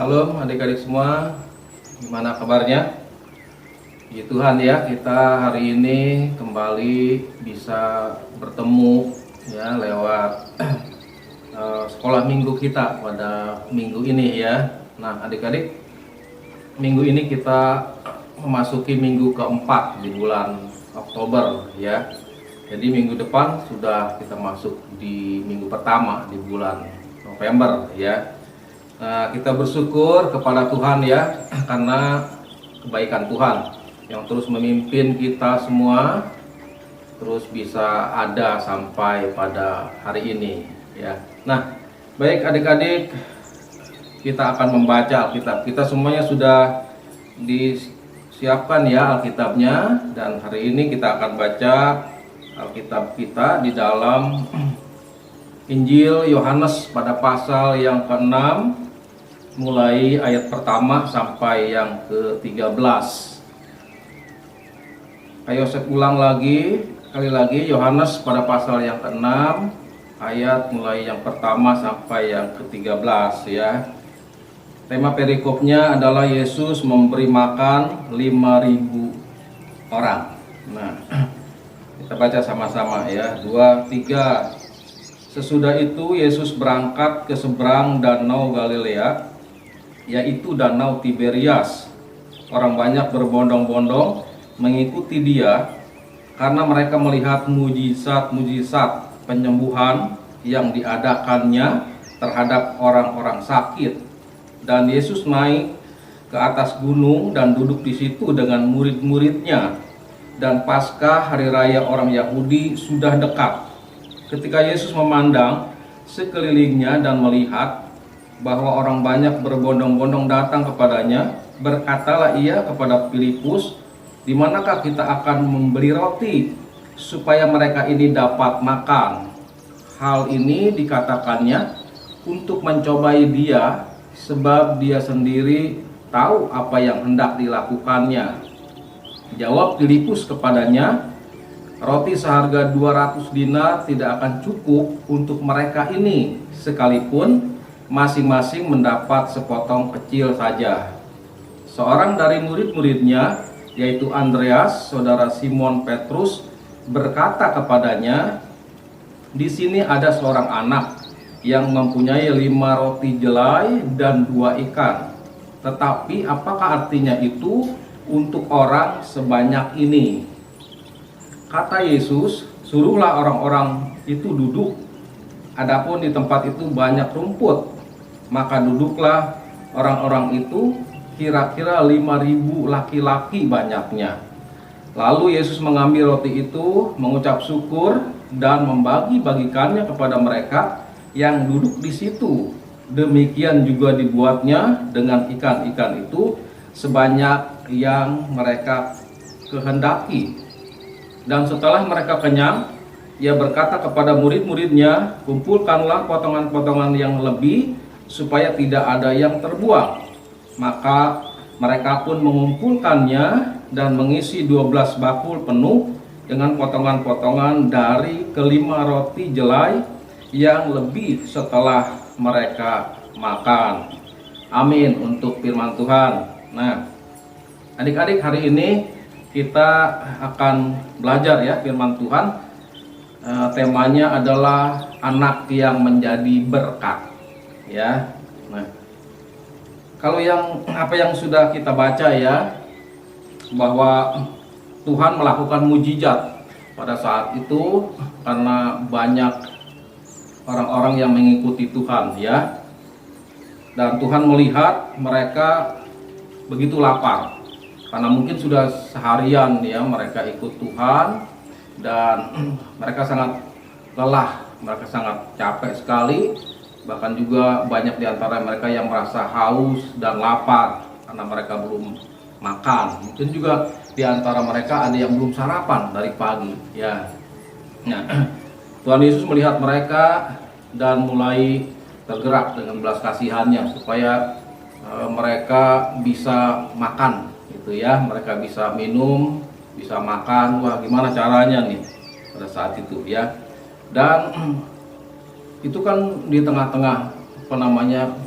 Salam adik-adik semua, gimana kabarnya? Puji Tuhan ya, kita hari ini kembali bisa bertemu ya lewat sekolah minggu kita pada minggu ini ya. Nah adik-adik, minggu ini kita memasuki minggu keempat di bulan Oktober ya. Jadi minggu depan sudah kita masuk di minggu pertama di bulan November ya. Nah, kita bersyukur kepada Tuhan ya, karena kebaikan Tuhan yang terus memimpin kita semua terus bisa ada sampai pada hari ini ya. Nah, baik adik-adik, kita akan membaca Alkitab. Kita semuanya sudah disiapkan ya Alkitabnya, dan hari ini kita akan baca Alkitab kita di dalam Injil Yohanes pada pasal yang ke-6, mulai ayat pertama sampai yang ke-13. Ayo saya ulang lagi, sekali lagi, Yohanes pada pasal yang ke-6, ayat mulai yang pertama sampai yang ke-13 ya. Tema perikopnya adalah Yesus memberi makan 5.000 orang. Nah, kita baca sama-sama ya, 2, 3. Sesudah itu Yesus berangkat ke seberang danau Galilea, yaitu danau Tiberias. Orang banyak berbondong-bondong mengikuti dia karena mereka melihat mujizat-mujizat penyembuhan yang diadakannya terhadap orang-orang sakit. Dan Yesus naik ke atas gunung dan duduk di situ dengan murid-muridnya. Dan Paskah, hari raya orang Yahudi, sudah dekat. Ketika Yesus memandang sekelilingnya dan melihat bahwa orang banyak berbondong-bondong datang kepadanya, berkatalah ia kepada Filipus, "Di manakah kita akan membeli roti supaya mereka ini dapat makan?" Hal ini dikatakannya untuk mencobai dia, sebab dia sendiri tahu apa yang hendak dilakukannya. Jawab Filipus kepadanya, "Roti seharga 200 dinar tidak akan cukup untuk mereka ini, sekalipun masing-masing mendapat sepotong kecil saja." Seorang dari murid-muridnya, yaitu Andreas, saudara Simon Petrus, berkata kepadanya, "Di sini ada seorang anak yang mempunyai 5 roti jelai dan 2 ikan. Tetapi apakah artinya itu untuk orang sebanyak ini?" Kata Yesus, "Suruhlah orang-orang itu duduk. Adapun di tempat itu banyak rumput." Maka duduklah orang-orang itu, kira-kira 5.000 laki-laki banyaknya. Lalu Yesus mengambil roti itu, mengucap syukur, dan membagi-bagikannya kepada mereka yang duduk di situ. Demikian juga dibuatnya dengan ikan-ikan itu sebanyak yang mereka kehendaki. Dan setelah mereka kenyang, ia berkata kepada murid-muridnya, "Kumpulkanlah potongan-potongan yang lebih, supaya tidak ada yang terbuang." Maka mereka pun mengumpulkannya dan mengisi 12 bakul penuh dengan potongan-potongan dari kelima roti jelai yang lebih setelah mereka makan. Amin untuk firman Tuhan. Nah, adik-adik, hari ini kita akan belajar ya firman Tuhan. Temanya adalah anak yang menjadi berkat ya. Nah, kalau apa yang sudah kita baca ya, bahwa Tuhan melakukan mujizat pada saat itu karena banyak orang-orang yang mengikuti Tuhan ya. Dan Tuhan melihat mereka begitu lapar, karena mungkin sudah seharian ya mereka ikut Tuhan, dan mereka sangat lelah, mereka sangat capek sekali. Bahkan juga banyak di antara mereka yang merasa haus dan lapar karena mereka belum makan. Mungkin juga di antara mereka ada yang belum sarapan dari pagi ya. Nah, Tuhan Yesus melihat mereka dan mulai tergerak dengan belas kasihannya supaya mereka bisa makan gitu ya, mereka bisa minum, bisa makan. Wah, gimana caranya nih pada saat itu ya. Dan itu kan di tengah-tengah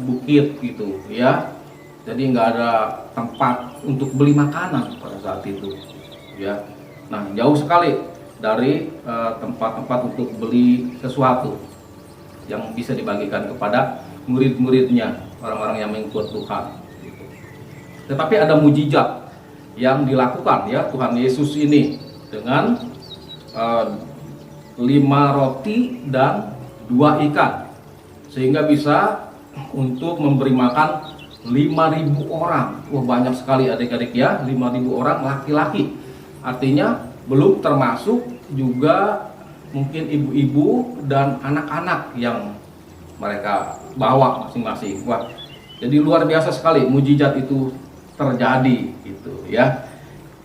bukit gitu ya. jadi nggak ada tempat untuk beli makanan pada saat itu, ya. Nah, jauh sekali dari tempat-tempat untuk beli sesuatu yang bisa dibagikan kepada murid-muridnya, orang-orang yang mengikut Tuhan. Gitu. Tetapi ada mujizat yang dilakukan, ya, Tuhan Yesus ini dengan 5 roti dan 2 ikan, sehingga bisa untuk memberi makan 5.000 orang. Wah, banyak sekali adik-adik, ya, 5.000 orang laki-laki. Artinya belum termasuk juga mungkin ibu-ibu dan anak-anak yang mereka bawa masing-masing. Wah, jadi luar biasa sekali mujizat itu terjadi, gitu, ya.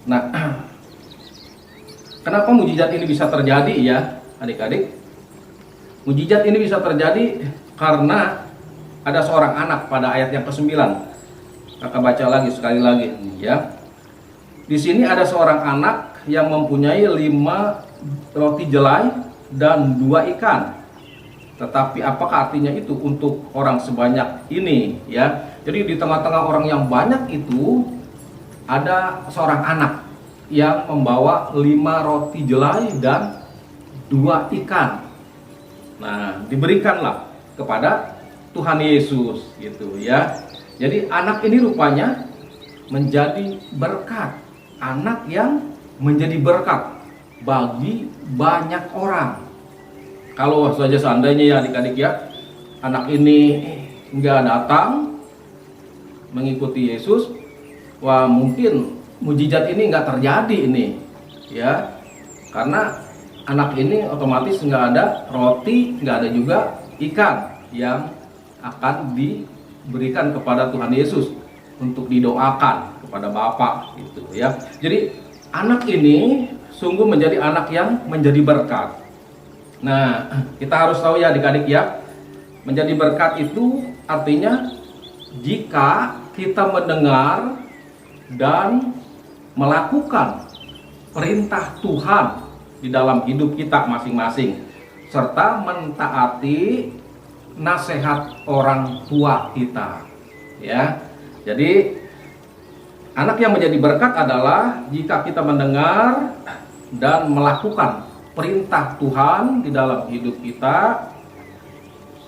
Nah, kenapa mujizat ini bisa terjadi, ya, adik-adik? Mujizat ini bisa terjadi karena ada seorang anak pada ayat yang ke-9. Kakak baca lagi sekali lagi, ya. Di sini ada seorang anak yang mempunyai 5 roti jelai dan 2 ikan. Tetapi apakah artinya itu untuk orang sebanyak ini, ya? Jadi di tengah-tengah orang yang banyak itu ada seorang anak yang membawa 5 roti jelai dan 2 ikan. Nah, diberikanlah kepada Tuhan Yesus, gitu, ya. Jadi anak ini rupanya menjadi berkat, anak yang menjadi berkat bagi banyak orang. Kalau saja seandainya, ya, adik-adik, ya, anak ini nggak datang mengikuti Yesus, wah, mungkin mujizat ini nggak terjadi ini, ya, karena anak ini otomatis nggak ada roti, nggak ada juga ikan yang akan diberikan kepada Tuhan Yesus untuk didoakan kepada Bapa, gitu, ya. Jadi anak ini sungguh menjadi anak yang menjadi berkat. Nah, kita harus tahu, ya, adik-adik, ya, menjadi berkat itu artinya jika kita mendengar dan melakukan perintah Tuhan di dalam hidup kita masing-masing, serta mentaati nasihat orang tua kita, ya. Jadi anak yang menjadi berkat adalah jika kita mendengar dan melakukan perintah Tuhan di dalam hidup kita,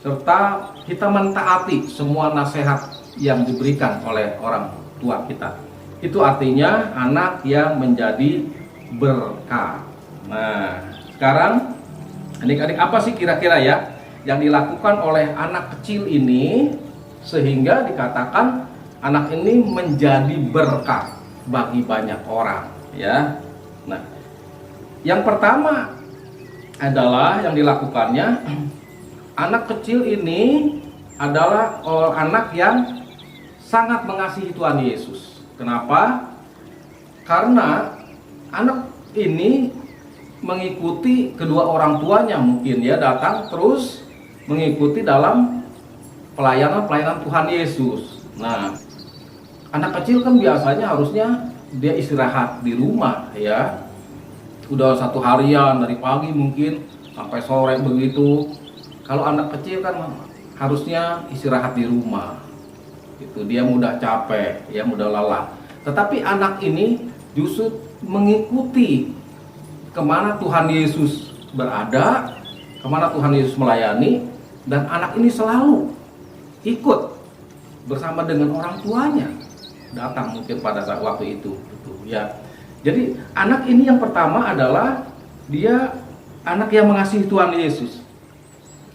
serta kita mentaati semua nasihat yang diberikan oleh orang tua kita. Itu artinya anak yang menjadi berkat. Nah, sekarang adik-adik, apa sih kira-kira, ya, yang dilakukan oleh anak kecil ini sehingga dikatakan anak ini menjadi berkat bagi banyak orang, ya. Nah, yang pertama adalah yang dilakukannya, anak kecil ini adalah anak yang sangat mengasihi Tuhan Yesus. Kenapa? Karena anak ini mengikuti kedua orang tuanya, mungkin, ya, datang terus mengikuti dalam pelayanan Tuhan Yesus. Nah, anak kecil kan biasanya harusnya dia istirahat di rumah, ya. Udah satu harian dari pagi mungkin sampai sore begitu. Kalau anak kecil kan harusnya istirahat di rumah. Itu dia mudah capek, ya, mudah lelah. Tetapi anak ini justru mengikuti kemana Tuhan Yesus berada, kemana Tuhan Yesus melayani, dan anak ini selalu ikut bersama dengan orang tuanya datang mungkin pada saat waktu itu, gitu, ya. Jadi anak ini yang pertama adalah dia anak yang mengasihi Tuhan Yesus.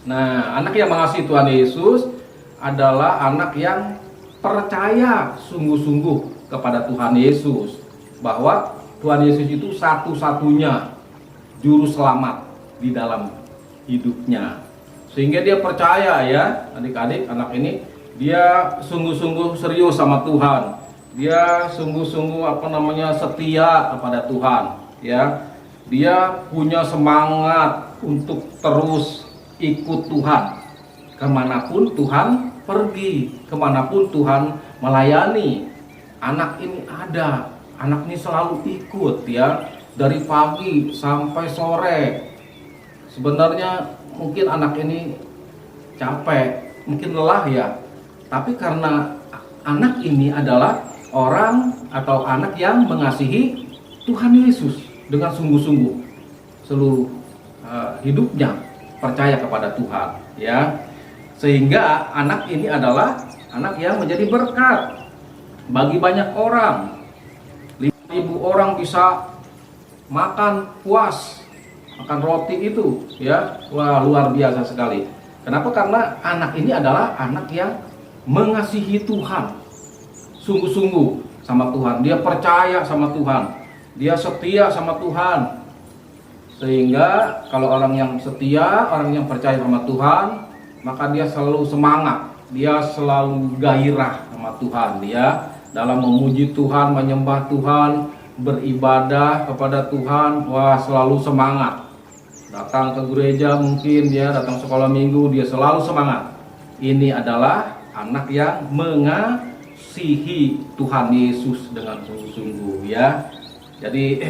Nah, anak yang mengasihi Tuhan Yesus adalah anak yang percaya sungguh-sungguh kepada Tuhan Yesus, bahwa Tuhan Yesus itu satu-satunya juru selamat di dalam hidupnya. Sehingga dia percaya, ya, adik-adik, anak ini dia sungguh-sungguh serius sama Tuhan. Dia sungguh-sungguh setia kepada Tuhan, ya. Dia punya semangat untuk terus ikut Tuhan kemanapun Tuhan pergi, kemanapun Tuhan melayani. Anak ini ada, anak ini selalu ikut, ya, dari pagi sampai sore. Sebenarnya mungkin anak ini capek, mungkin lelah, ya, tapi karena anak ini adalah orang atau anak yang mengasihi Tuhan Yesus dengan sungguh-sungguh, seluruh hidupnya percaya kepada Tuhan, ya. Sehingga anak ini adalah anak yang menjadi berkat bagi banyak orang. 5.000 orang bisa makan puas, makan roti itu, ya. Wah, luar biasa sekali. Kenapa? Karena anak ini adalah anak yang mengasihi Tuhan sungguh-sungguh sama Tuhan. Dia percaya sama Tuhan, dia setia sama Tuhan. Sehingga kalau orang yang setia, orang yang percaya sama Tuhan, maka dia selalu semangat, dia selalu gairah sama Tuhan, dia dalam memuji Tuhan, menyembah Tuhan, beribadah kepada Tuhan. Wah, selalu semangat. Datang ke gereja mungkin, dia datang sekolah minggu, dia selalu semangat. Ini adalah anak yang mengasihi Tuhan Yesus dengan sungguh-sungguh, ya. Jadi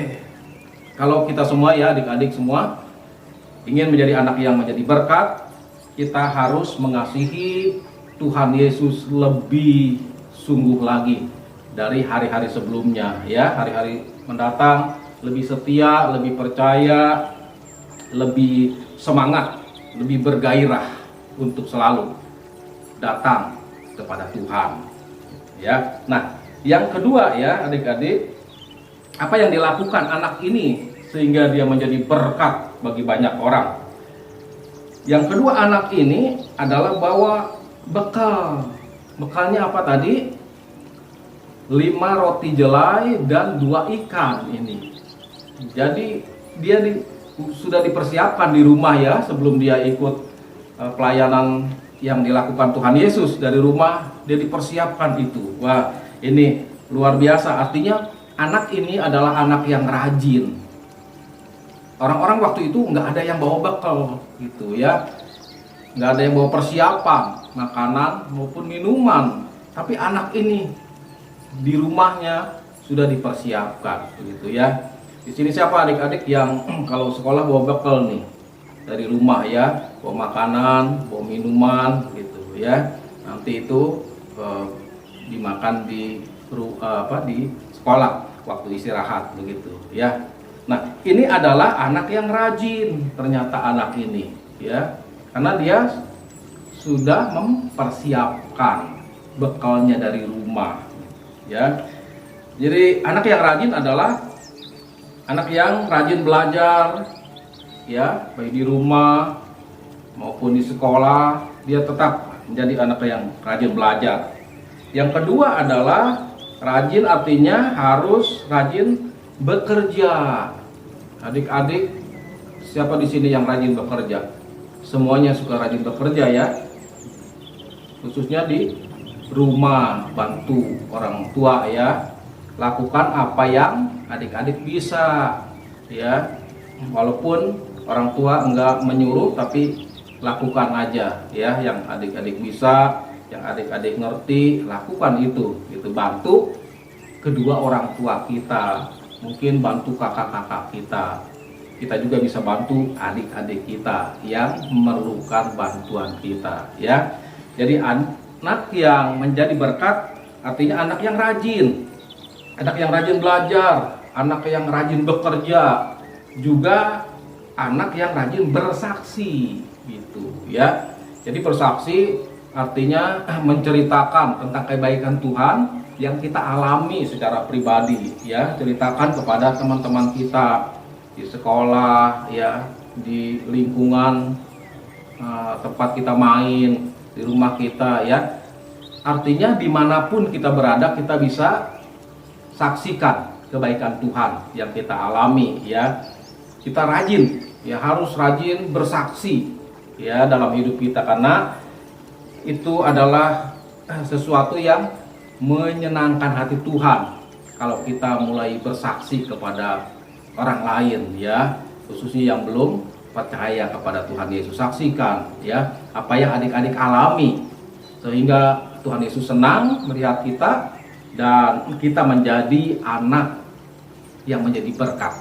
kalau kita semua, ya adik-adik semua, ingin menjadi anak yang menjadi berkat, kita harus mengasihi Tuhan Yesus lebih sungguh lagi dari hari-hari sebelumnya, ya. Hari-hari mendatang lebih setia, lebih percaya, lebih semangat, lebih bergairah untuk selalu datang kepada Tuhan, ya. Nah, yang kedua, ya adik-adik, apa yang dilakukan anak ini sehingga dia menjadi berkat bagi banyak orang? Yang kedua, anak ini adalah bawa bekal. Bekalnya apa tadi? 5 roti jelai dan 2 ikan ini. Jadi dia sudah dipersiapkan di rumah, ya, sebelum dia ikut pelayanan yang dilakukan Tuhan Yesus. Dari rumah dia dipersiapkan itu. Wah, ini luar biasa. Artinya anak ini adalah anak yang rajin. Orang-orang waktu itu nggak ada yang bawa bekal gitu, ya, nggak ada yang bawa persiapan makanan maupun minuman. Tapi anak ini di rumahnya sudah dipersiapkan, begitu, ya. Di sini siapa adik-adik yang kalau sekolah bawa bekal nih dari rumah, ya, bawa makanan, bawa minuman, gitu, ya. Nanti itu dimakan di sekolah waktu istirahat, begitu, ya. Nah, ini adalah anak yang rajin ternyata anak ini, ya, karena dia sudah mempersiapkan bekalnya dari rumah, ya. Jadi anak yang rajin adalah anak yang rajin belajar, ya, baik di rumah maupun di sekolah, dia tetap menjadi anak yang rajin belajar. Yang kedua adalah rajin, artinya harus rajin bekerja. Adik-adik, siapa di sini yang rajin bekerja? Semuanya suka rajin bekerja, ya. Khususnya di rumah, bantu orang tua, ya. Lakukan apa yang adik-adik bisa, ya. Walaupun orang tua enggak menyuruh, tapi lakukan aja, ya, yang adik-adik bisa, yang adik-adik ngerti, lakukan itu. Itu bantu kedua orang tua kita. Mungkin bantu kakak-kakak kita. Kita juga bisa bantu adik-adik kita yang memerlukan bantuan kita, ya. Jadi anak yang menjadi berkat artinya anak yang rajin. Anak yang rajin belajar, anak yang rajin bekerja, juga anak yang rajin bersaksi, gitu, ya. Jadi bersaksi artinya menceritakan tentang kebaikan Tuhan yang kita alami secara pribadi, ya. Ceritakan kepada teman-teman kita di sekolah, ya, di lingkungan tempat kita main, di rumah kita, ya. Artinya dimanapun kita berada, kita bisa saksikan kebaikan Tuhan yang kita alami, ya. Kita rajin, ya, harus rajin bersaksi, ya, dalam hidup kita, karena itu adalah sesuatu yang menyenangkan hati Tuhan kalau kita mulai bersaksi kepada orang lain, ya, khususnya yang belum percaya kepada Tuhan Yesus. Saksikan, ya, apa yang adik-adik alami, sehingga Tuhan Yesus senang melihat kita dan kita menjadi anak yang menjadi berkat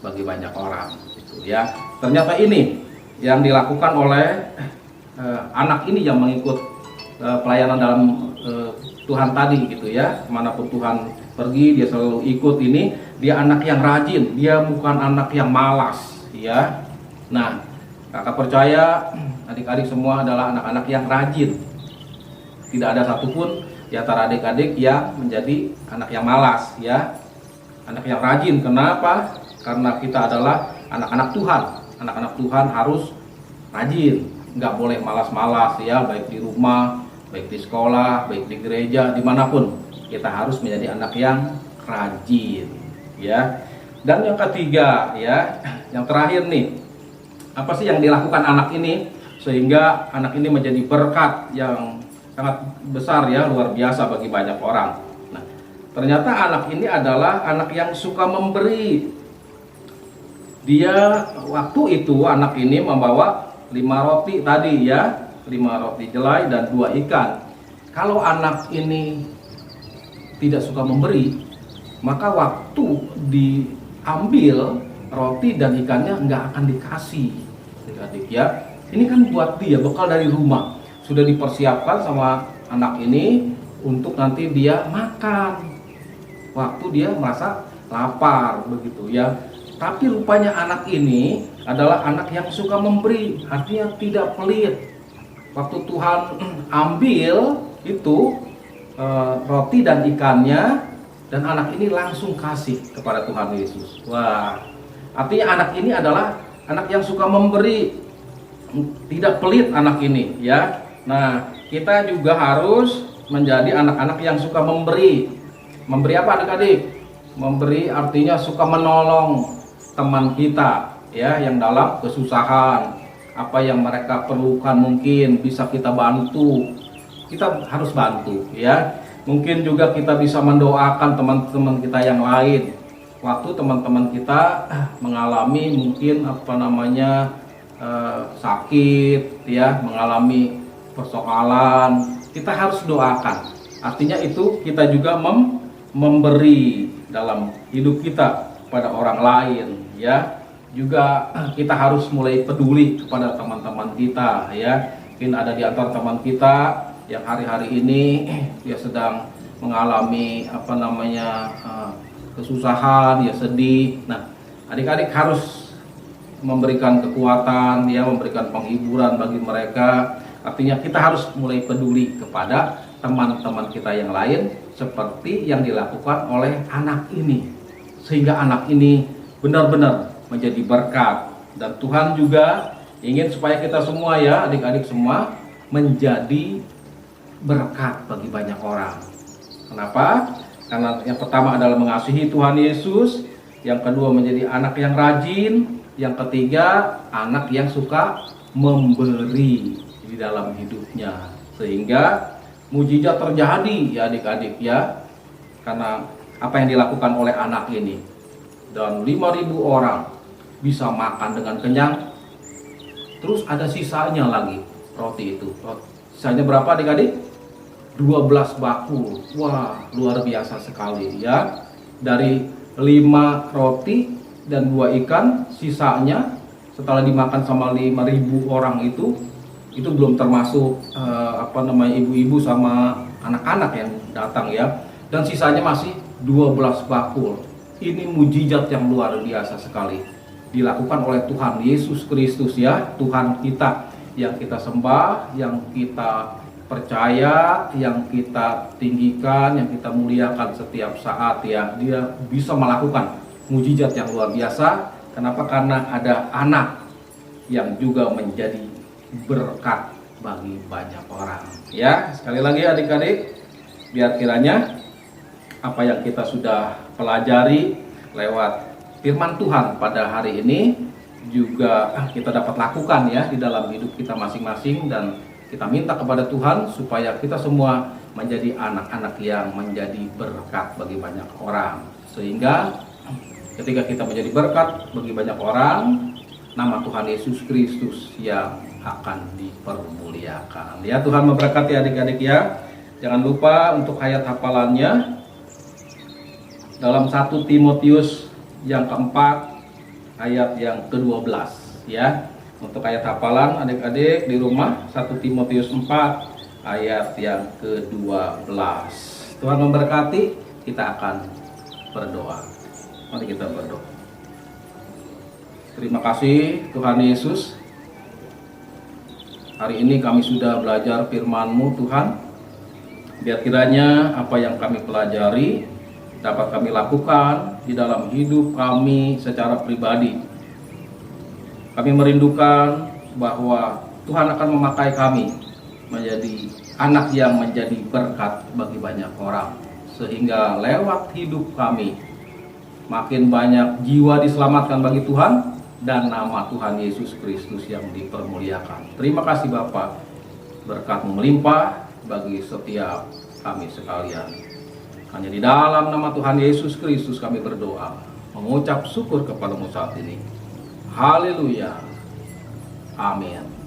bagi banyak orang, gitu, ya. Ternyata ini yang dilakukan oleh anak ini yang mengikut pelayanan dalam Tuhan tadi gitu ya. Kemanapun Tuhan pergi dia selalu ikut. Ini dia anak yang rajin, dia bukan anak yang malas ya. Nah, kakak percaya adik-adik semua adalah anak-anak yang rajin. Tidak ada satupun di antara adik-adik yang menjadi anak yang malas ya. Anak yang rajin. Kenapa? Karena kita adalah anak-anak Tuhan. Anak-anak Tuhan harus rajin, nggak boleh malas-malas ya, baik di rumah, baik di sekolah, baik di gereja, dimanapun kita harus menjadi anak yang rajin ya. Dan yang ketiga ya, yang terakhir nih, apa sih yang dilakukan anak ini sehingga anak ini menjadi berkat yang sangat besar ya, luar biasa bagi banyak orang. Nah, ternyata anak ini adalah anak yang suka memberi. Dia waktu itu anak ini membawa 5 roti tadi ya, 5 roti jelai dan 2 ikan. Kalau anak ini tidak suka memberi, maka waktu diambil roti dan ikannya nggak akan dikasih adik ya. Ini kan buat dia bekal dari rumah, sudah dipersiapkan sama anak ini untuk nanti dia makan waktu dia merasa lapar begitu ya. Tapi rupanya anak ini adalah anak yang suka memberi, artinya tidak pelit. Waktu Tuhan ambil itu roti dan ikannya, dan anak ini langsung kasih kepada Tuhan Yesus. Wah, artinya anak ini adalah anak yang suka memberi, tidak pelit anak ini ya. Nah, kita juga harus menjadi anak-anak yang suka memberi. Memberi apa adik-adik? Memberi artinya suka menolong teman kita ya yang dalam kesusahan. Apa yang mereka perlukan mungkin bisa kita bantu, kita harus bantu ya. Mungkin juga kita bisa mendoakan teman-teman kita yang lain waktu teman-teman kita mengalami mungkin sakit ya, mengalami persoalan, kita harus doakan. Artinya itu kita juga memberi dalam hidup kita pada orang lain ya. Juga kita harus mulai peduli kepada teman-teman kita ya. Mungkin ada di antara teman kita yang hari-hari ini dia sedang mengalami kesusahan, dia sedih. Nah, adik-adik harus memberikan kekuatan ya, memberikan penghiburan bagi mereka. Artinya kita harus mulai peduli kepada teman-teman kita yang lain seperti yang dilakukan oleh anak ini, sehingga anak ini benar-benar menjadi berkat. Dan Tuhan juga ingin supaya kita semua ya, adik-adik semua menjadi berkat bagi banyak orang. Kenapa? Karena yang pertama adalah mengasihi Tuhan Yesus, yang kedua menjadi anak yang rajin, yang ketiga anak yang suka memberi di dalam hidupnya, sehingga mujizat terjadi ya adik-adik ya, karena apa yang dilakukan oleh anak ini. Dan 5.000 orang bisa makan dengan kenyang. Terus ada sisanya lagi roti itu. Sisanya berapa adik-adik? 12 bakul. Wah, luar biasa sekali ya. Dari 5 roti dan 2 ikan, sisanya setelah dimakan sama 5.000 orang itu belum termasuk ibu-ibu sama anak-anak yang datang ya. Dan sisanya masih 12 bakul. Ini mujizat yang luar biasa sekali dilakukan oleh Tuhan Yesus Kristus ya, Tuhan kita yang kita sembah, yang kita percaya, yang kita tinggikan, yang kita muliakan setiap saat ya. Dia bisa melakukan mujizat yang luar biasa. Kenapa? Karena ada anak yang juga menjadi berkat bagi banyak orang ya. Sekali lagi adik-adik, biar kiranya apa yang kita sudah pelajari lewat firman Tuhan pada hari ini juga kita dapat lakukan ya di dalam hidup kita masing-masing. Dan kita minta kepada Tuhan supaya kita semua menjadi anak-anak yang menjadi berkat bagi banyak orang, sehingga ketika kita menjadi berkat bagi banyak orang, nama Tuhan Yesus Kristus yang akan dipermuliakan ya. Tuhan memberkati adik-adik ya. Jangan lupa untuk ayat hafalannya dalam 1 Timotius yang keempat ayat yang ke-12 ya. Untuk ayat hafalan adik-adik di rumah 1 Timotius 4 ayat yang ke-12. Tuhan memberkati, kita akan berdoa. Mari kita berdoa. Terima kasih Tuhan Yesus. Hari ini kami sudah belajar firman-Mu Tuhan. Biar kiranya apa yang kami pelajari dapat kami lakukan di dalam hidup kami secara pribadi. Kami merindukan bahwa Tuhan akan memakai kami menjadi anak yang menjadi berkat bagi banyak orang. Sehingga lewat hidup kami makin banyak jiwa diselamatkan bagi Tuhan dan nama Tuhan Yesus Kristus yang dipermuliakan. Terima kasih Bapa, berkat-Mu melimpah bagi setiap kami sekalian. Hanya di dalam nama Tuhan Yesus Kristus kami berdoa, mengucap syukur kepada-Mu saat ini. Haleluya. Amin.